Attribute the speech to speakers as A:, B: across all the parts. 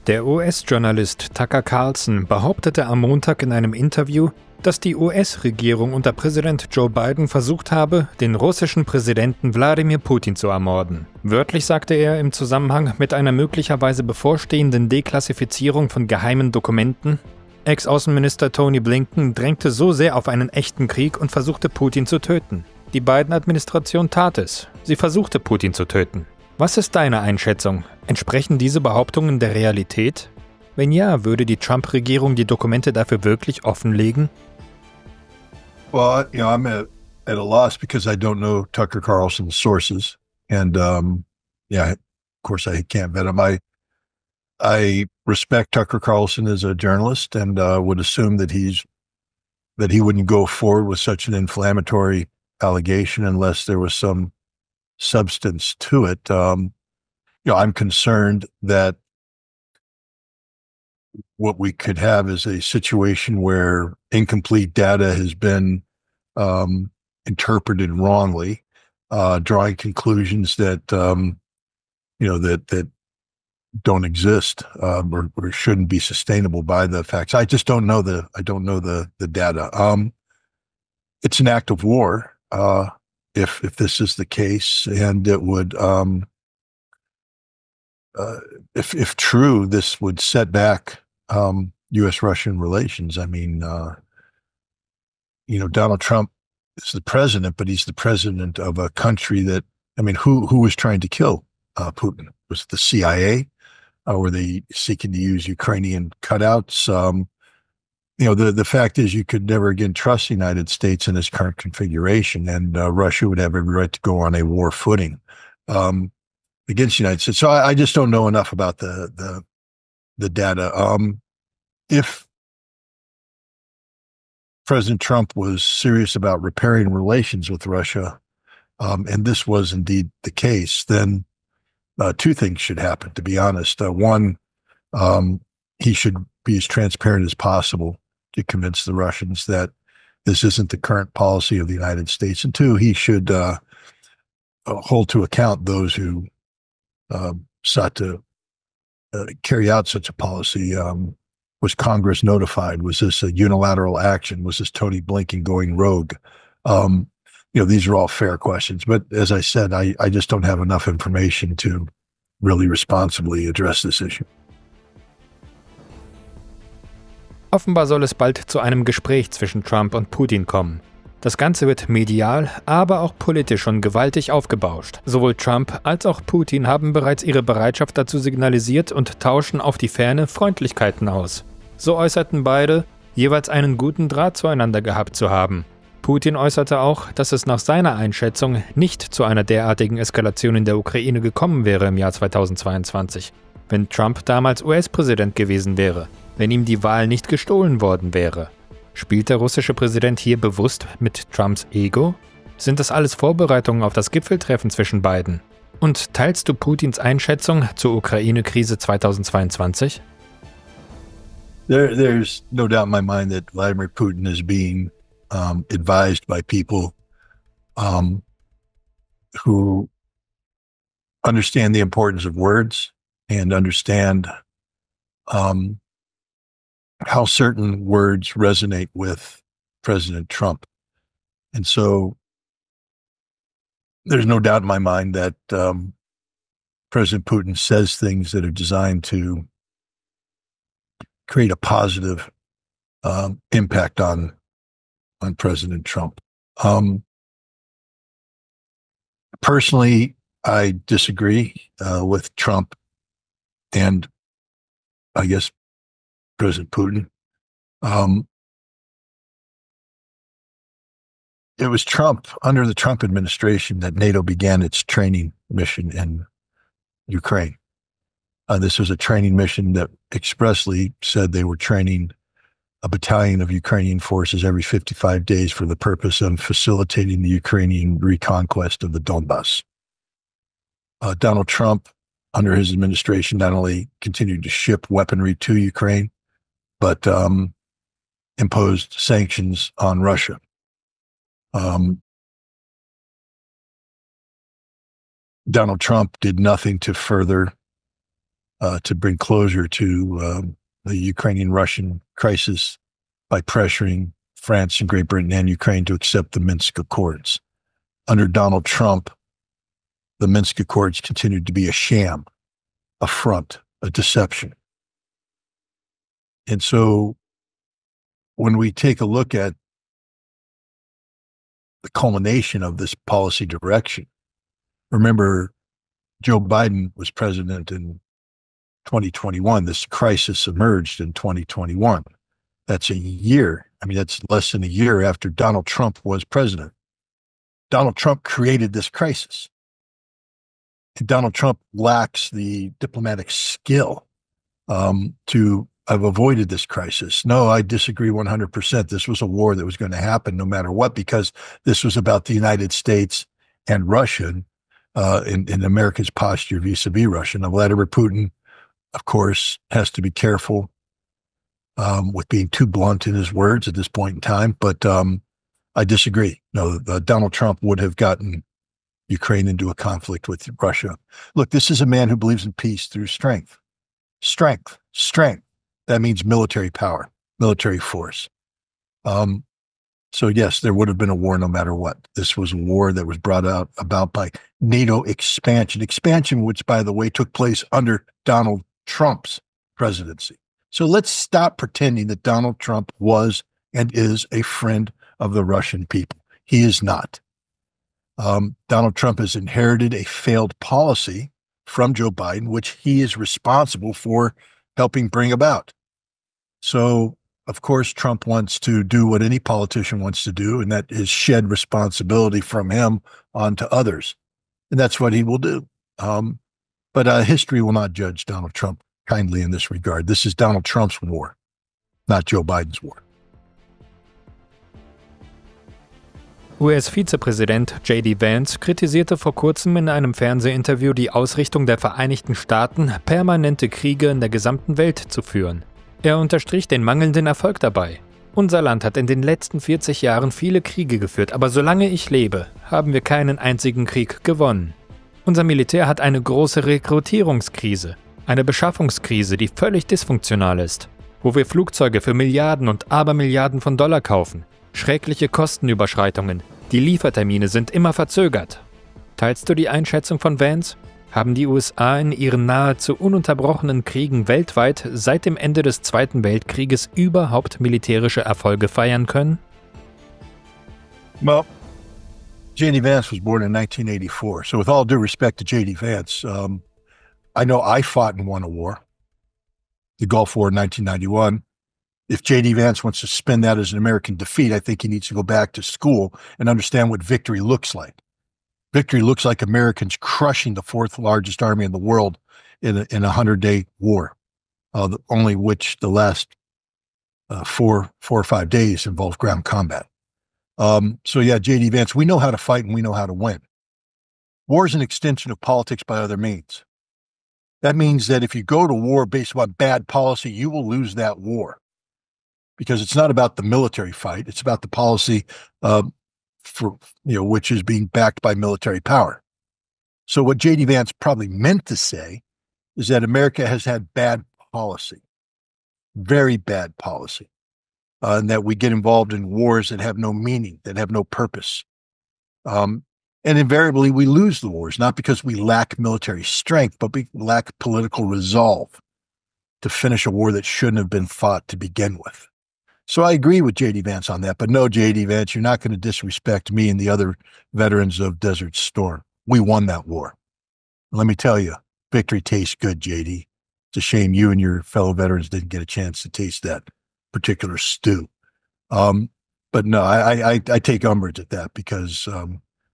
A: Der US-Journalist Tucker Carlson behauptete am Montag in einem Interview, dass die US-Regierung unter Präsident Joe Biden versucht habe, den russischen Präsidenten Wladimir Putin zu ermorden. Wörtlich sagte er im Zusammenhang mit einer möglicherweise bevorstehenden Deklassifizierung von geheimen Dokumenten: Ex-Außenminister Tony Blinken drängte so sehr auf einen echten Krieg und versuchte Putin zu töten. Die Biden-Administration tat es. Sie versuchte Putin zu töten. Was ist deine Einschätzung? Entsprechen diese Behauptungen der Realität? Wenn ja, würde die Trump-Regierung die Dokumente dafür wirklich offenlegen?
B: Well, I'm at a loss because I don't know Tucker Carlson's sources. And, of course I can't vet him. I respect Tucker Carlson as a journalist and would assume that he wouldn't go forward with such an inflammatory allegation unless there was some substance to it. I'm concerned that what we could have is a situation where incomplete data has been interpreted wrongly, drawing conclusions that that don't exist or shouldn't be sustainable by the facts. I just don't know the data. It's an act of war. If this is the case, and it would, if true, this would set back U.S.-Russian relations. I mean, Donald Trump is the president, but he's the president of a country that, who was trying to kill Putin? Was it the CIA? Were they seeking to use Ukrainian cutouts? The fact is you could never again trust the United States in its current configuration, and Russia would have every right to go on a war footing against the United States. So I just don't know enough about the data. If President Trump was serious about repairing relations with Russia, and this was indeed the case, then two things should happen, to be honest. One, he should be as transparent as possible to convince the Russians that this isn't the current policy of the United States. And two, he should hold to account those who sought to carry out such a policy. Was Congress notified? Was this a unilateral action? Was this Tony Blinken going rogue? These are all fair questions. But as I said, I just don't have enough information to really responsibly address this issue.
A: Offenbar soll es bald zu einem Gespräch zwischen Trump und Putin kommen. Das Ganze wird medial, aber auch politisch schon gewaltig aufgebauscht. Sowohl Trump als auch Putin haben bereits ihre Bereitschaft dazu signalisiert und tauschen auf die Ferne Freundlichkeiten aus. So äußerten beide, jeweils einen guten Draht zueinander gehabt zu haben. Putin äußerte auch, dass es nach seiner Einschätzung nicht zu einer derartigen Eskalation in der Ukraine gekommen wäre im Jahr 2022, wenn Trump damals US-Präsident gewesen wäre, wenn ihm die Wahl nicht gestohlen worden wäre. Spielt der russische Präsident hier bewusst mit Trumps Ego? Sind das alles Vorbereitungen auf das Gipfeltreffen zwischen beiden? Und teilst du Putins Einschätzung zur Ukraine-Krise 2022?
B: There's no doubt in my mind that Vladimir Putin is being advised by people who understand the importance of words and understand how certain words resonate with President Trump. And so there's no doubt in my mind that President Putin says things that are designed to create a positive impact on President Trump. Personally, I disagree with Trump and I guess President Putin. It was Trump, under the Trump administration, that NATO began its training mission in Ukraine. This was a training mission that expressly said they were training a battalion of Ukrainian forces every 55 days for the purpose of facilitating the Ukrainian reconquest of the Donbass. Donald Trump, under his administration, not only continued to ship weaponry to Ukraine, but imposed sanctions on Russia. Donald Trump did nothing to further to bring closure to the Ukrainian-Russian crisis by pressuring France and Great Britain and Ukraine to accept the Minsk Accords. Under Donald Trump, the Minsk Accords continued to be a sham, a front, a deception. And so when we take a look at the culmination of this policy direction, remember, Joe Biden was president in 2021. This crisis emerged in 2021. That's a year. I mean, that's less than a year after Donald Trump was president. Donald Trump created this crisis. And Donald Trump lacks the diplomatic skill to have avoided this crisis. No, I disagree 100%. This was a war that was going to happen no matter what, because this was about the United States and Russia, in America's posture vis-a-vis Russia. Now, Vladimir Putin, of course, has to be careful with being too blunt in his words at this point in time, but I disagree. No, Donald Trump would have gotten Ukraine into a conflict with Russia. Look, this is a man who believes in peace through strength. Strength. That means military power, military force. So yes, there would have been a war no matter what. This was a war that was brought about by NATO expansion, which, by the way, took place under Donald Trump's presidency. So let's stop pretending that Donald Trump was and is a friend of the Russian people. He is not. Donald Trump has inherited a failed policy from Joe Biden, which he is responsible for helping bring about. So, of course, Trump wants to do what any politician wants to do, and that is shed responsibility from him onto others. And that's what he will do. But history will not judge Donald Trump kindly in this regard. This is Donald Trump's war, not Joe Biden's war.
A: US-Vizepräsident J.D. Vance kritisierte vor kurzem in einem Fernsehinterview die Ausrichtung der Vereinigten Staaten, permanente Kriege in der gesamten Welt zu führen. Er unterstrich den mangelnden Erfolg dabei. Unser Land hat in den letzten 40 Jahren viele Kriege geführt, aber solange ich lebe, haben wir keinen einzigen Krieg gewonnen. Unser Militär hat eine große Rekrutierungskrise, eine Beschaffungskrise, die völlig dysfunktional ist, wo wir Flugzeuge für Milliarden und Abermilliarden von Dollar kaufen, schreckliche Kostenüberschreitungen, die Liefertermine sind immer verzögert. Teilst du die Einschätzung von Vance? Haben die USA in ihren nahezu ununterbrochenen Kriegen weltweit seit dem Ende des Zweiten Weltkrieges überhaupt militärische Erfolge feiern können?
B: Well, J.D. Vance was born in 1984. So with all due respect to J.D. Vance, I know I fought and won a war, the Gulf War in 1991. If J.D. Vance wants to spin that as an American defeat, I think he needs to go back to school and understand what victory looks like. Victory looks like Americans crushing the fourth largest army in the world in a 100-day war, only which the last 4 or 5 days involved ground combat. So yeah, J.D. Vance, we know how to fight and we know how to win. War is an extension of politics by other means. That means that if you go to war based on bad policy, you will lose that war, because it's not about the military fight. It's about the policy which is being backed by military power. So what J.D. Vance probably meant to say is that America has had bad policy, very bad policy, and that we get involved in wars that have no meaning, that have no purpose. And invariably we lose the wars, not because we lack military strength, but we lack political resolve to finish a war that shouldn't have been fought to begin with. So I agree with J.D. Vance on that, but no, J.D. Vance, you're not going to disrespect me and the other veterans of Desert Storm. We won that war. Let me tell you, victory tastes good, J.D. It's a shame you and your fellow veterans didn't get a chance to taste that particular stew. But no, I take umbrage at that, because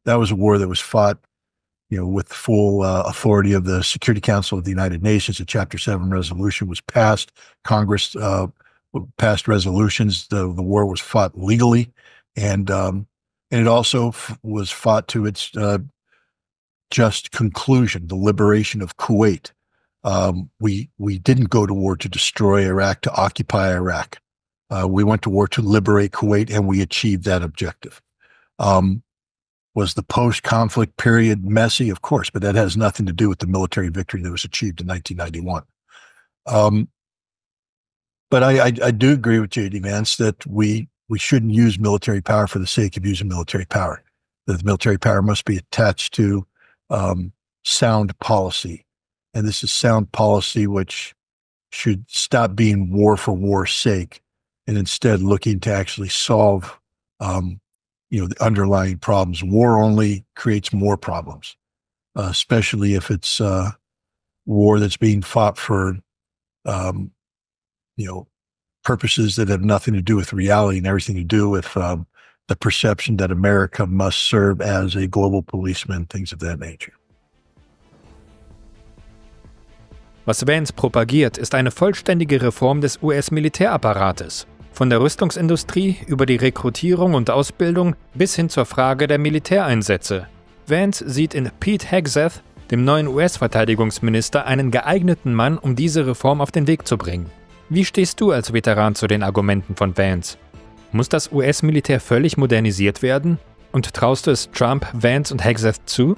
B: that was a war that was fought, with full authority of the Security Council of the United Nations. A Chapter 7 resolution was passed. Congress passed resolutions. The war was fought legally, and it also was fought to its just conclusion, the liberation of Kuwait. We didn't go to war to destroy Iraq, to occupy Iraq. We went to war to liberate Kuwait, and we achieved that objective. Was the post-conflict period messy? Of course, but that has nothing to do with the military victory that was achieved in 1991. Um, but I do agree with J.D. Vance that we shouldn't use military power for the sake of using military power. That the military power must be attached to sound policy. And this is sound policy which should stop being war for war's sake and instead looking to actually solve the underlying problems. War only creates more problems, especially if it's war that's being fought for purposes that have nothing to do with reality and everything to do with the perception that America must serve as a global policeman, things of that nature.
A: Was Vance propagiert, ist eine vollständige Reform des US-Militärapparates. Von der Rüstungsindustrie über die Rekrutierung und Ausbildung bis hin zur Frage der Militäreinsätze. Vance sieht in Pete Hegseth, dem neuen US-Verteidigungsminister, einen geeigneten Mann, um diese Reform auf den Weg zu bringen. Wie stehst du als Veteran zu den Argumenten von Vance? Muss das US-Militär völlig modernisiert werden? Und traust du es Trump, Vance und Hegseth zu?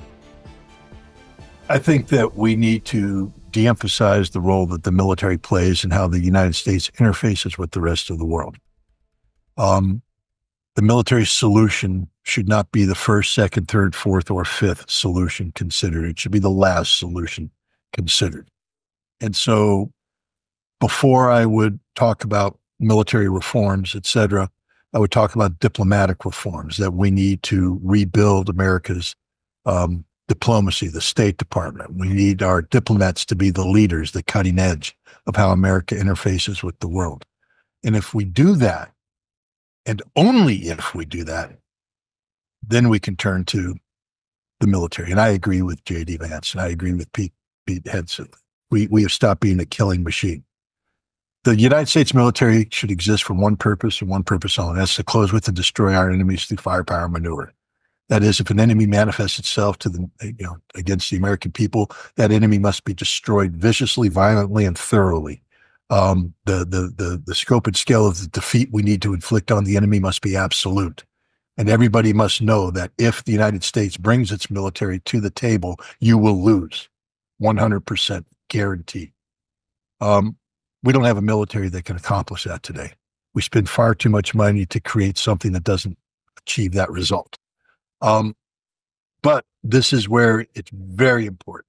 B: I think that we need to de-emphasize the role that the military plays and how the United States interfaces with the rest of the world. The military solution should not be the first, second, third, fourth, or fifth solution considered. It should be the last solution considered. And so before I would talk about military reforms, et cetera, I would talk about diplomatic reforms, that we need to rebuild America's diplomacy, the State Department. We need our diplomats to be the leaders, the cutting edge of how America interfaces with the world. And if we do that, and only if we do that, then we can turn to the military. And I agree with J.D. Vance, and I agree with Pete Hegseth. We have stopped being a killing machine. The United States military should exist for one purpose and one purpose only. That's to close with and destroy our enemies through firepower and maneuver. That is, if an enemy manifests itself against the American people, that enemy must be destroyed viciously, violently, and thoroughly. The scope and scale of the defeat we need to inflict on the enemy must be absolute. And everybody must know that if the United States brings its military to the table, you will lose. 100% guaranteed. We don't have a military that can accomplish that today. We spend far too much money to create something that doesn't achieve that result. But this is where it's very important.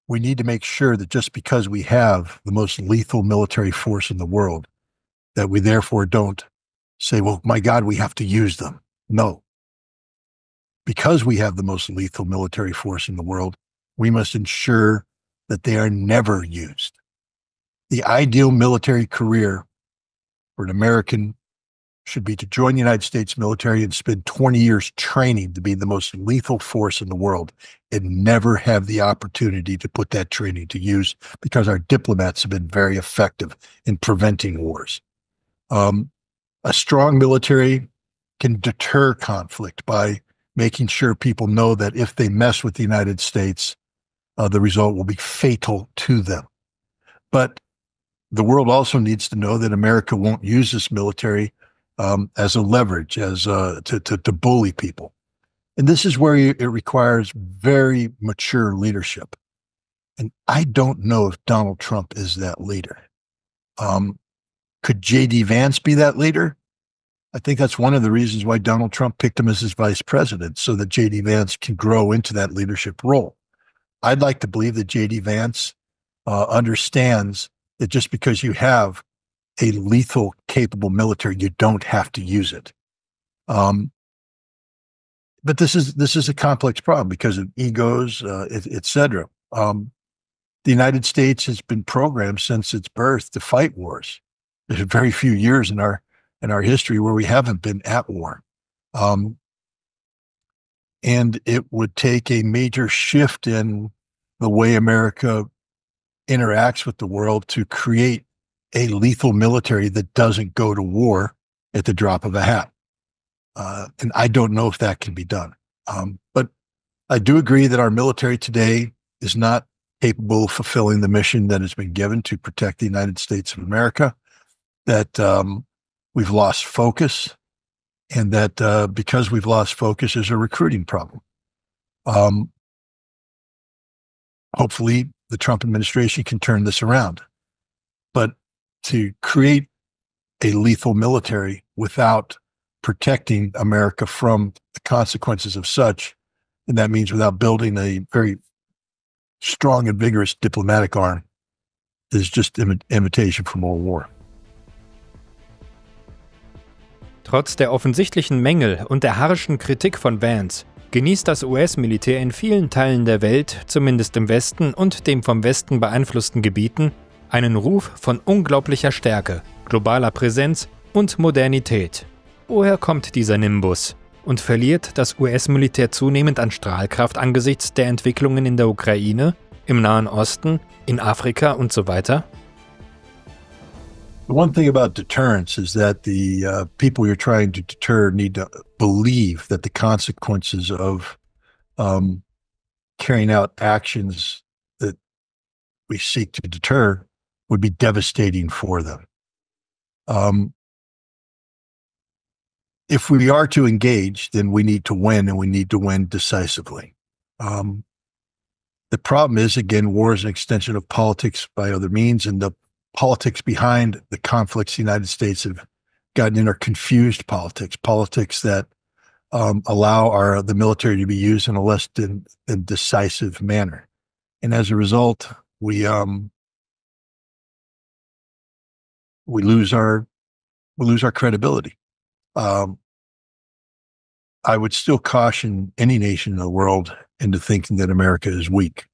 B: We need to make sure that just because we have the most lethal military force in the world, that we therefore don't say, well, my God, we have to use them. No. Because we have the most lethal military force in the world, we must ensure that they are never used. The ideal military career for an American should be to join the United States military and spend 20 years training to be the most lethal force in the world and never have the opportunity to put that training to use because our diplomats have been very effective in preventing wars. A strong military can deter conflict by making sure people know that if they mess with the United States, the result will be fatal to them. But the world also needs to know that America won't use this military as a leverage, as to bully people. And this is where it requires very mature leadership. And I don't know if Donald Trump is that leader. Could J.D. Vance be that leader? I think that's one of the reasons why Donald Trump picked him as his vice president, so that J.D. Vance can grow into that leadership role. I'd like to believe that J.D. Vance understands that just because you have a lethal, capable military, you don't have to use it. But this is a complex problem because of egos, et cetera. The United States has been programmed since its birth to fight wars. There's very few years in our history where we haven't been at war. And it would take a major shift in the way America interacts with the world to create a lethal military that doesn't go to war at the drop of a hat. And I don't know if that can be done. But I do agree that our military today is not capable of fulfilling the mission that has been given to protect the United States of America, that we've lost focus, and that because we've lost focus, there's a recruiting problem. Hopefully, the Trump administration can turn this around. But to create a lethal military without protecting America from the consequences of such, and that means without building a very strong and vigorous diplomatic arm, is just invitation for more war.
A: Trotz der offensichtlichen Mängel und der harschen Kritik von Vance genießt das US-Militär in vielen Teilen der Welt, zumindest im Westen und dem vom Westen beeinflussten Gebieten, einen Ruf von unglaublicher Stärke, globaler Präsenz und Modernität. Woher kommt dieser Nimbus? Und verliert das US-Militär zunehmend an Strahlkraft angesichts der Entwicklungen in der Ukraine, im Nahen Osten, in Afrika und so weiter?
B: The one thing about deterrence is that the people you're trying to deter need to believe that the consequences of carrying out actions that we seek to deter would be devastating for them. If we are to engage, then we need to win, and we need to win decisively. The problem is, again, war is an extension of politics by other means, and the politics behind the conflicts the United States have gotten in are confused politics that allow the military to be used in a less than decisive manner. And as a result, we lose our credibility. I would still caution any nation in the world into thinking that America is weak.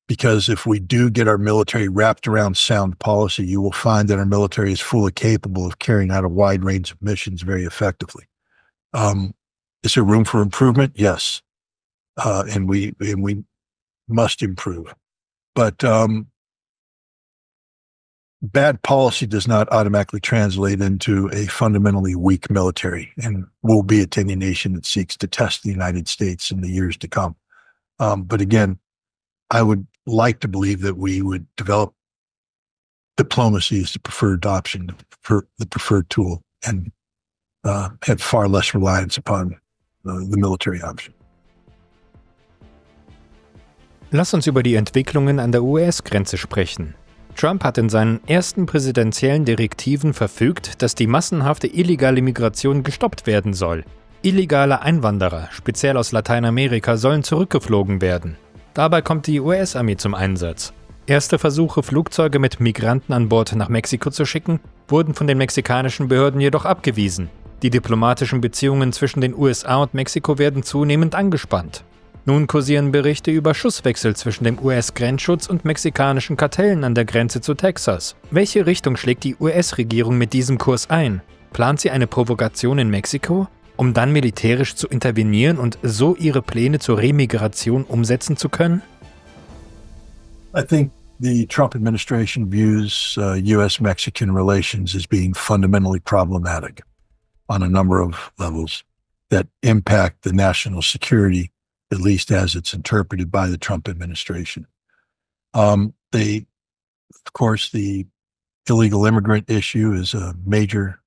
B: Because if we do get our military wrapped around sound policy, you will find that our military is fully capable of carrying out a wide range of missions very effectively. Is there room for improvement? Yes. And we must improve. But bad policy does not automatically translate into a fundamentally weak military, and will be a any nation that seeks to test the United States in the years to come. But again, I would like to believe that we would develop diplomacy as the preferred option, the preferred tool, and have far less reliance upon the military option.
A: Lass uns über die Entwicklungen an der US-Grenze sprechen. Trump hat in seinen ersten präsidentiellen Direktiven verfügt, dass die massenhafte illegale Migration gestoppt werden soll. Illegale Einwanderer, speziell aus Lateinamerika, sollen zurückgeflogen werden. Dabei kommt die US-Armee zum Einsatz. Erste Versuche, Flugzeuge mit Migranten an Bord nach Mexiko zu schicken, wurden von den mexikanischen Behörden jedoch abgewiesen. Die diplomatischen Beziehungen zwischen den USA und Mexiko werden zunehmend angespannt. Nun kursieren Berichte über Schusswechsel zwischen dem US-Grenzschutz und mexikanischen Kartellen an der Grenze zu Texas. Welche Richtung schlägt die US-Regierung mit diesem Kurs ein? Plant sie eine Provokation in Mexiko, um dann militärisch zu intervenieren und so ihre Pläne zur Remigration umsetzen zu können?
B: I think the Trump administration views U.S.-Mexican relations as being fundamentally problematic on a number of levels that impact the national security, at least as it's interpreted by the Trump administration. Of course, the illegal immigrant issue is a major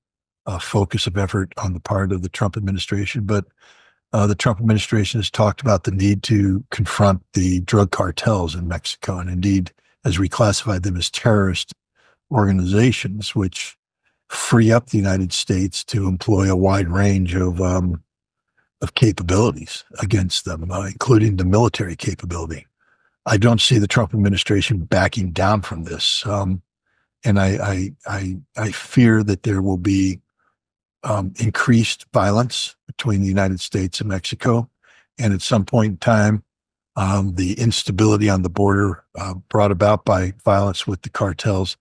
B: focus of effort on the part of the Trump administration, but the Trump administration has talked about the need to confront the drug cartels in Mexico, and indeed has reclassified them as terrorist organizations, which free up the United States to employ a wide range of capabilities against them, including the military capability. I don't see the Trump administration backing down from this, and I fear that there will be increased violence between the United States and Mexico, and at some point in time, the instability on the border brought about by violence with the cartels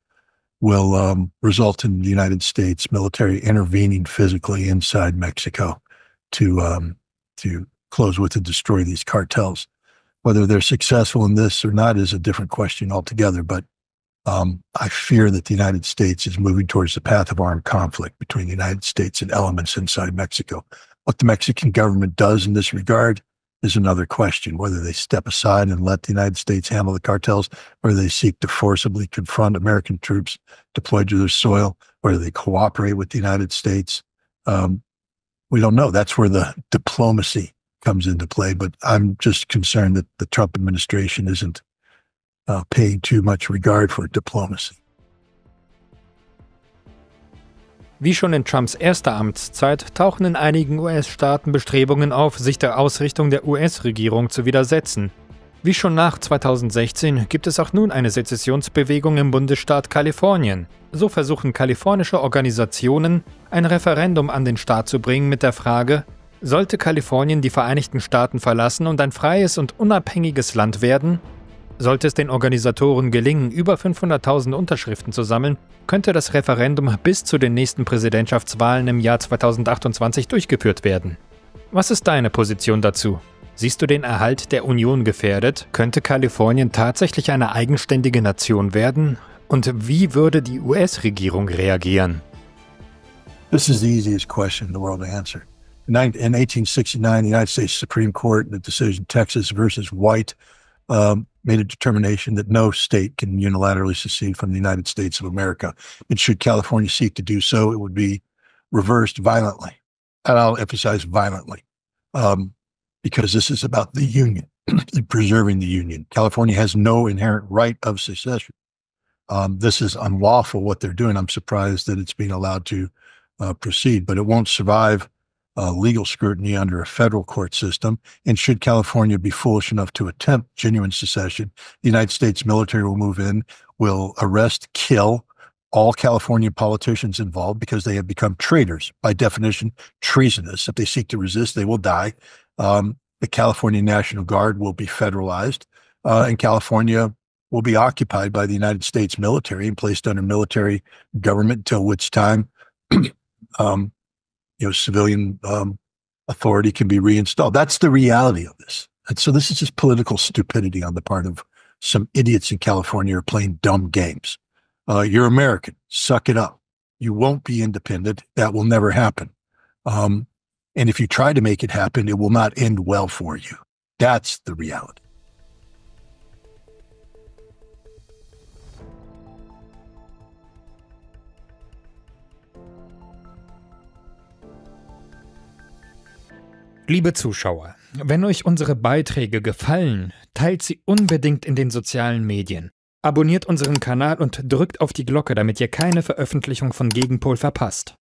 B: will result in the United States military intervening physically inside Mexico to close with and destroy these cartels. Whether they're successful in this or not is a different question altogether, but I fear that the United States is moving towards the path of armed conflict between the United States and elements inside Mexico. What the Mexican government does in this regard is another question, whether they step aside and let the United States handle the cartels, or they seek to forcibly confront American troops deployed to their soil, whether they cooperate with the United States. We don't know. That's where the diplomacy comes into play. But I'm just concerned that the Trump administration isn't paying too much regard for diplomacy.
A: Wie schon in Trumps erster Amtszeit tauchen in einigen US-Staaten Bestrebungen auf, sich der Ausrichtung der US-Regierung zu widersetzen. Wie schon nach 2016 gibt es auch nun eine Sezessionsbewegung im Bundesstaat Kalifornien. So versuchen kalifornische Organisationen, ein Referendum an den Staat zu bringen mit der Frage: Sollte Kalifornien die Vereinigten Staaten verlassen und ein freies und unabhängiges Land werden? Sollte es den Organisatoren gelingen, über 500.000 Unterschriften zu sammeln, könnte das Referendum bis zu den nächsten Präsidentschaftswahlen im Jahr 2028 durchgeführt werden. Was ist deine Position dazu? Siehst du den Erhalt der Union gefährdet? Könnte Kalifornien tatsächlich eine eigenständige Nation werden? Und wie würde die US-Regierung reagieren?
B: This is the easiest question in the world to answer. In 1869, the United States Supreme Court, in the decision Texas versus White, made a determination that no state can unilaterally secede from the United States of America. And should California seek to do so, it would be reversed violently. And I'll emphasize violently, because this is about the Union, preserving the Union. California has no inherent right of secession. This is unlawful, what they're doing. I'm surprised that it's being allowed to proceed, but it won't survive legal scrutiny under a federal court system. And should California be foolish enough to attempt genuine secession, the United States military will move in, will arrest, kill all California politicians involved because they have become traitors, by definition, treasonous. If they seek to resist, they will die. The California National Guard will be federalized, and California will be occupied by the United States military and placed under military government, until which time civilian authority can be reinstalled. That's the reality of this. And so this is just political stupidity on the part of some idiots in California who are playing dumb games. You're American. Suck it up. You won't be independent. That will never happen. And if you try to make it happen, it will not end well for you. That's the reality.
A: Liebe Zuschauer, wenn euch unsere Beiträge gefallen, teilt sie unbedingt in den sozialen Medien. Abonniert unseren Kanal und drückt auf die Glocke, damit ihr keine Veröffentlichung von Gegenpol verpasst.